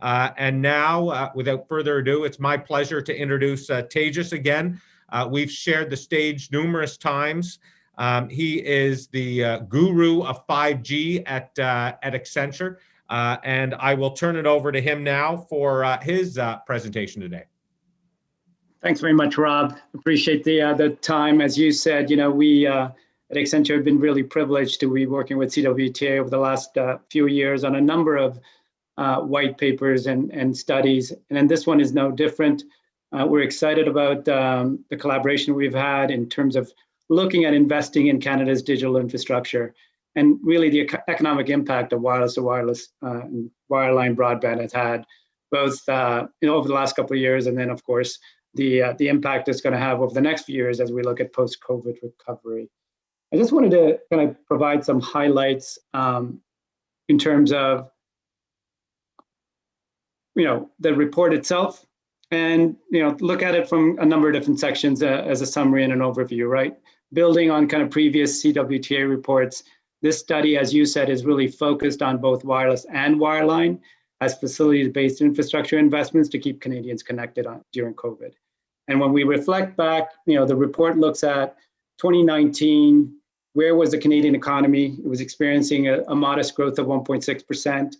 And now, without further ado, it's my pleasure to introduce Tejas again. We've shared the stage numerous times. He is the guru of 5G at Accenture, and I will turn it over to him now for his presentation today. Thanks very much, Rob. Appreciate the time. As you said, we at Accenture have been really privileged to be working with CWTA over the last few years on a number of white papers and studies, and then this one is no different. We're excited about the collaboration we've had in terms of looking at investing in Canada's digital infrastructure and really the economic impact of wireless to wireless and wireline broadband has had, both over the last couple of years, and then of course the impact it's going to have over the next few years as we look at post-COVID recovery. I just wanted to kind of provide some highlights in terms of the report itself, and look at it from a number of different sections as a summary and an overview, right? Building on kind of previous CWTA reports, this study, as you said, is really focused on both wireless and wireline as facilities-based infrastructure investments to keep Canadians connected during COVID. And when we reflect back, the report looks at 2019, where was the Canadian economy? It was experiencing a modest growth of 1.6%.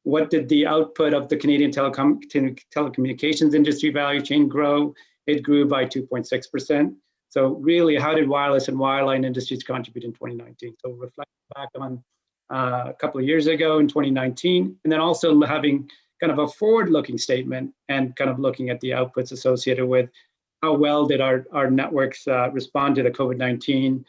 What did the output of the Canadian telecommunications industry value chain grow? It grew by 2.6%. So really, how did wireless and wireline industries contribute in 2019? So reflect back on a couple of years ago in 2019, and then also having kind of a forward-looking statement and kind of looking at the outputs associated with how well did our networks respond to the COVID-19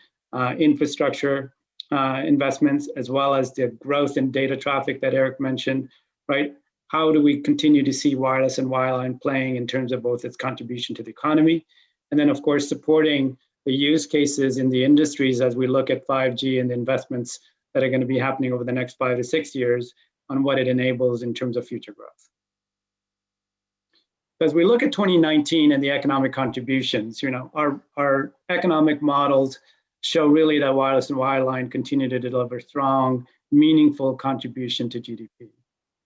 infrastructure investments, as well as the growth in data traffic that Eric mentioned, right? How do we continue to see wireless and wireline playing in terms of both its contribution to the economy, and then of course supporting the use cases in the industries as we look at 5G and the investments that are going to be happening over the next 5 to 6 years on what it enables in terms of future growth. As we look at 2019 and the economic contributions, our economic models show really that wireless and wireline continue to deliver strong, meaningful contribution to GDP.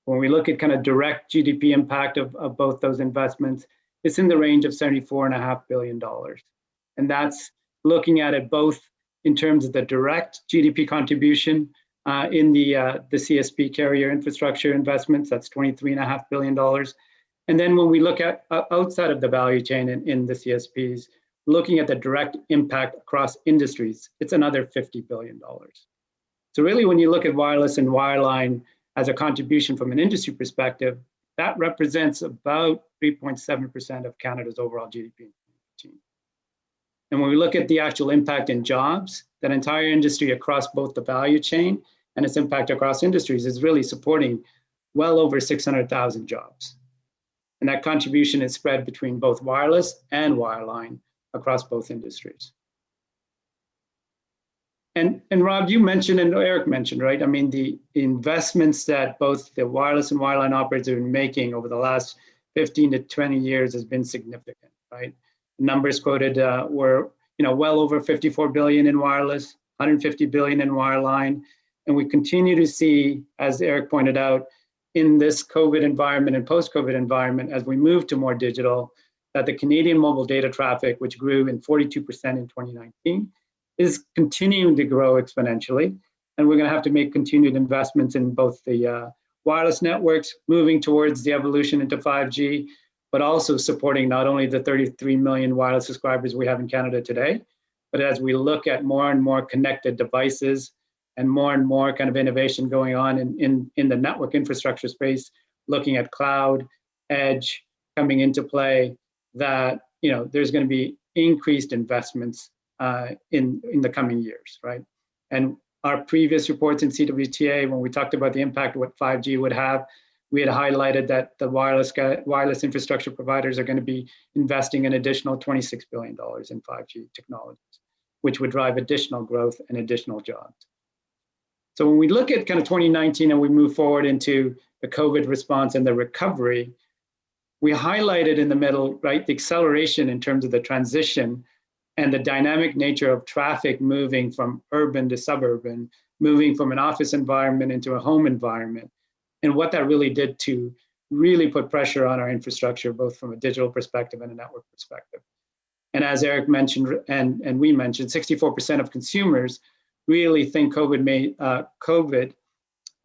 When we look at kind of direct GDP impact of both those investments, it's in the range of $74.5 billion. And that's looking at it both in terms of the direct GDP contribution in the CSP carrier infrastructure investments, that's $23.5 billion. And then when we look at outside of the value chain in the CSPs, looking at the direct impact across industries, it's another $50 billion. So really, when you look at wireless and wireline as a contribution from an industry perspective, that represents about 3.7% of Canada's overall GDP in 2019. And when we look at the actual impact in jobs, that entire industry across both the value chain and its impact across industries is really supporting well over 600,000 jobs. And that contribution is spread between both wireless and wireline across both industries. And Rob, you mentioned, and Eric mentioned, right? I mean, the investments that both the wireless and wireline operators have been making over the last 15 to 20 years has been significant, right? Numbers quoted were, well over 54 billion in wireless, 150 billion in wireline. And we continue to see, as Eric pointed out, in this COVID environment and post-COVID environment, as we move to more digital, that the Canadian mobile data traffic, which grew in 42% in 2019, is continuing to grow exponentially. And we're going to have to make continued investments in both the wireless networks, moving towards the evolution into 5G, but also supporting not only the 33 million wireless subscribers we have in Canada today, but as we look at more and more connected devices and more kind of innovation going on in the network infrastructure space, looking at cloud, edge coming into play, that there's going to be increased investments in the coming years, right? And our previous reports in CWTA, when we talked about the impact of what 5G would have, we had highlighted that the wireless infrastructure providers are going to be investing an additional $26 billion in 5G technologies, which would drive additional growth and additional jobs. So when we look at kind of 2019 and we move forward into the COVID response and the recovery, we highlighted in the middle, right, the acceleration in terms of the transition and the dynamic nature of traffic moving from urban to suburban, moving from an office environment into a home environment, and what that really did to really put pressure on our infrastructure, both from a digital perspective and a network perspective. And as Eric mentioned, and we mentioned, 64% of consumers really think COVID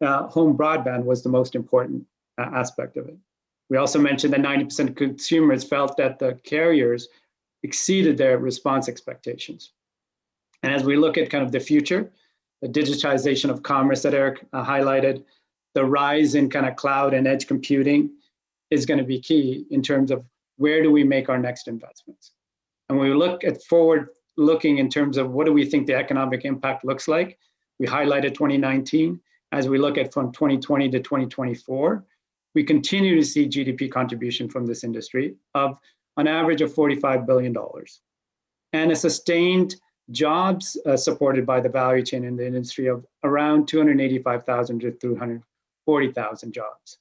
home broadband was the most important aspect of it. We also mentioned that 90% of consumers felt that the carriers exceeded their response expectations. And as we look at kind of the future, the digitization of commerce that Eric highlighted, the rise in kind of cloud and edge computing is going to be key in terms of where do we make our next investments. And when we look at forward looking in terms of what do we think the economic impact looks like, we highlighted 2019. As we look at from 2020 to 2024, we continue to see GDP contribution from this industry of an average of $45 billion and a sustained jobs supported by the value chain in the industry of around 285,000 to 340,000 jobs.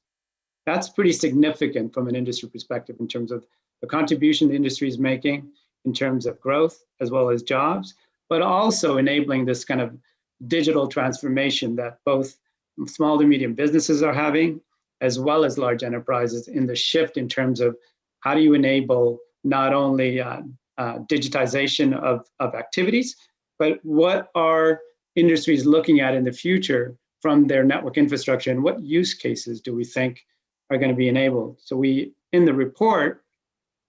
That's pretty significant from an industry perspective in terms of the contribution the industry is making in terms of growth as well as jobs, but also enabling this kind of digital transformation that both small to medium businesses are having, as well as large enterprises in the shift in terms of how do you enable not only digitization of activities, but what are industries looking at in the future from their network infrastructure and what use cases do we think are going to be enabled? So we, in the report,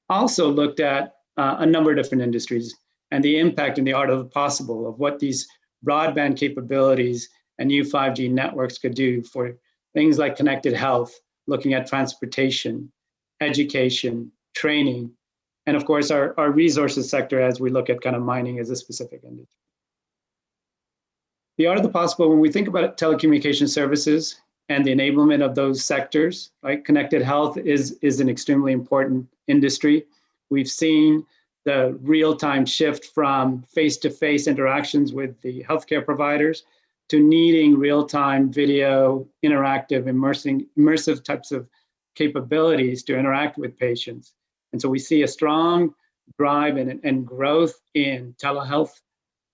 also looked at a number of different industries and the impact and the art of the possible of what these broadband capabilities and new 5G networks could do for things like connected health, looking at transportation, education, training, and of course our resources sector as we look at kind of mining as a specific industry. The art of the possible, when we think about telecommunication services and the enablement of those sectors, right? Connected health is an extremely important industry. We've seen the real-time shift from face-to-face interactions with the healthcare providers to needing real-time video, interactive, immersive types of capabilities to interact with patients. And so we see a strong drive and growth in telehealth,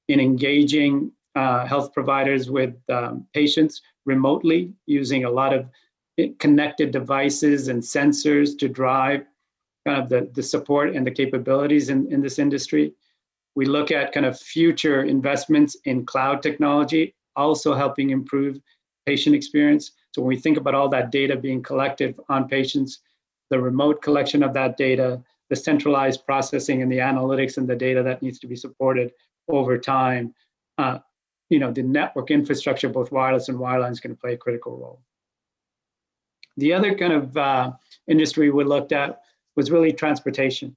in engaging health providers with patients remotely, using a lot of connected devices and sensors to drive kind of the support and the capabilities in this industry. We look at kind of future investments in cloud technology, also helping improve patient experience. So when we think about all that data being collected on patients, the remote collection of that data, the centralized processing and the analytics and the data that needs to be supported over time, the network infrastructure, both wireless and wireline, is going to play a critical role. The other kind of industry we looked at was really transportation.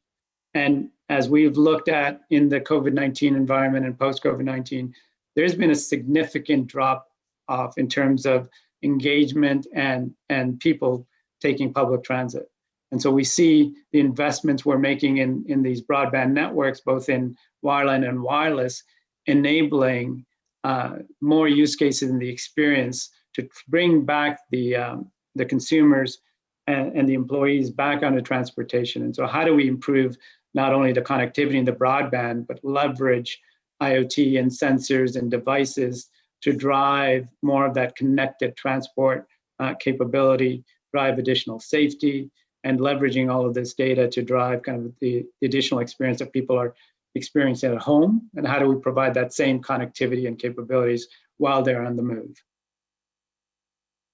And as we've looked at in the COVID-19 environment and post-COVID-19, there's been a significant drop off in terms of engagement and people taking public transit. And so we see the investments we're making in these broadband networks, both in wireline and wireless, enabling more use cases in the experience to bring back the consumers and the employees back onto transportation. And so how do we improve not only the connectivity and the broadband, but leverage IoT and sensors and devices to drive more of that connected transport capability, drive additional safety, and leveraging all of this data to drive kind of the additional experience that people are experiencing at home, and how do we provide that same connectivity and capabilities while they're on the move.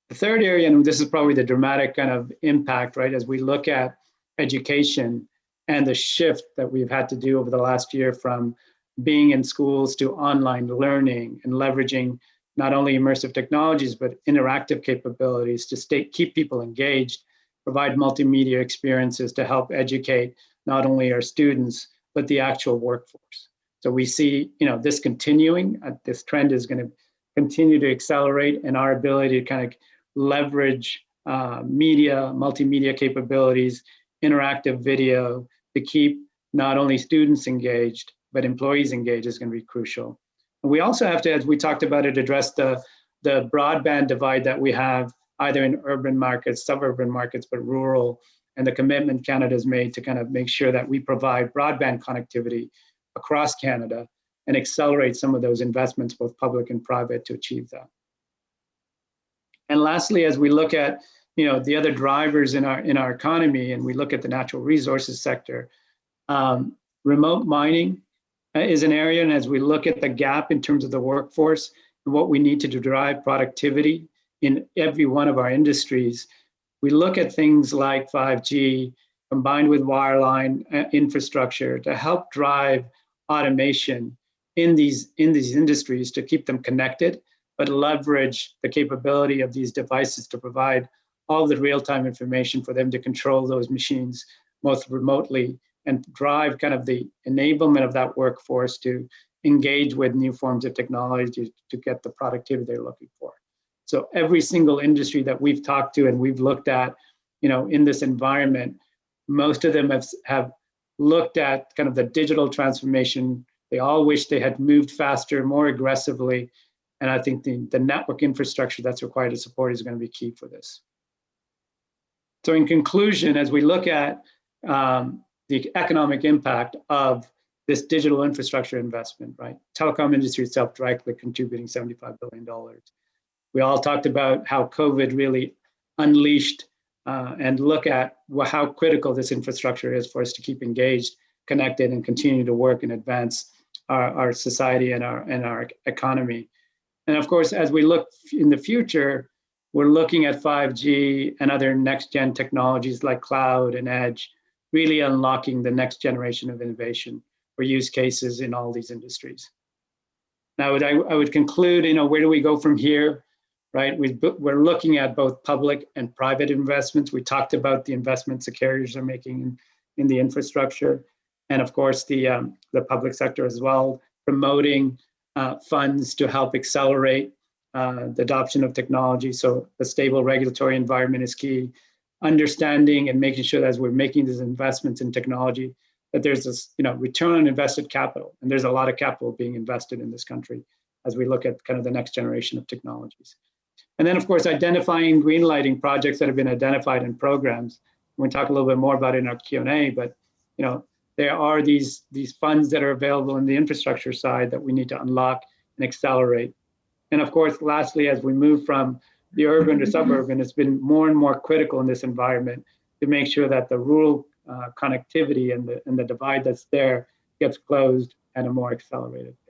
The third area, and this is probably the dramatic kind of impact, right, as we look at education and the shift that we've had to do over the last year from being in schools to online learning and leveraging not only immersive technologies, but interactive capabilities to keep people engaged, provide multimedia experiences to help educate not only our students, but the actual workforce. So we see, this continuing, this trend is going to continue to accelerate, and our ability to kind of leverage media, multimedia capabilities, interactive video to keep not only students engaged, but employees engaged is going to be crucial. And we also have to, as we talked about it, address the broadband divide that we have either in urban markets, suburban markets, but rural, and the commitment Canada's made to kind of make sure that we provide broadband connectivity across Canada and accelerate some of those investments, both public and private, to achieve that. And lastly, as we look at, the other drivers in our economy, and we look at the natural resources sector, remote mining is an area. And as we look at the gap in terms of the workforce and what we need to drive productivity in every one of our industries, we look at things like 5G combined with wireline infrastructure to help drive automation in these industries to keep them connected, but leverage the capability of these devices to provide all the real-time information for them to control those machines most remotely and drive kind of the enablement of that workforce to engage with new forms of technology to get the productivity they're looking for. So every single industry that we've talked to and we've looked at, in this environment, most of them have looked at kind of the digital transformation. They all wish they had moved faster, more aggressively. And I think the network infrastructure that's required to support is going to be key for this. So in conclusion, as we look at the economic impact of this digital infrastructure investment, right? Telecom industry itself directly contributing $75 billion. We all talked about how COVID really unleashed and look at how critical this infrastructure is for us to keep engaged, connected, and continue to work and advance our society and our economy. And of course, as we look in the future, we're looking at 5G and other next-gen technologies like cloud and edge, really unlocking the next generation of innovation for use cases in all these industries. Now, I would conclude, where do we go from here, right? We're looking at both public and private investments. We talked about the investments the carriers are making in the infrastructure, and of course, the public sector as well, promoting funds to help accelerate the adoption of technology. So a stable regulatory environment is key. Understanding and making sure that as we're making these investments in technology, that there's this, return on invested capital. And there's a lot of capital being invested in this country as we look at kind of the next generation of technologies. And then, of course, identifying green lighting projects that have been identified in programs. We'll talk a little bit more about it in our Q&A, but, there are these funds that are available in the infrastructure side that we need to unlock and accelerate. And of course, lastly, as we move from the urban to suburban, it's been more and more critical in this environment to make sure that the rural connectivity and the divide that's there gets closed at a more accelerated pace.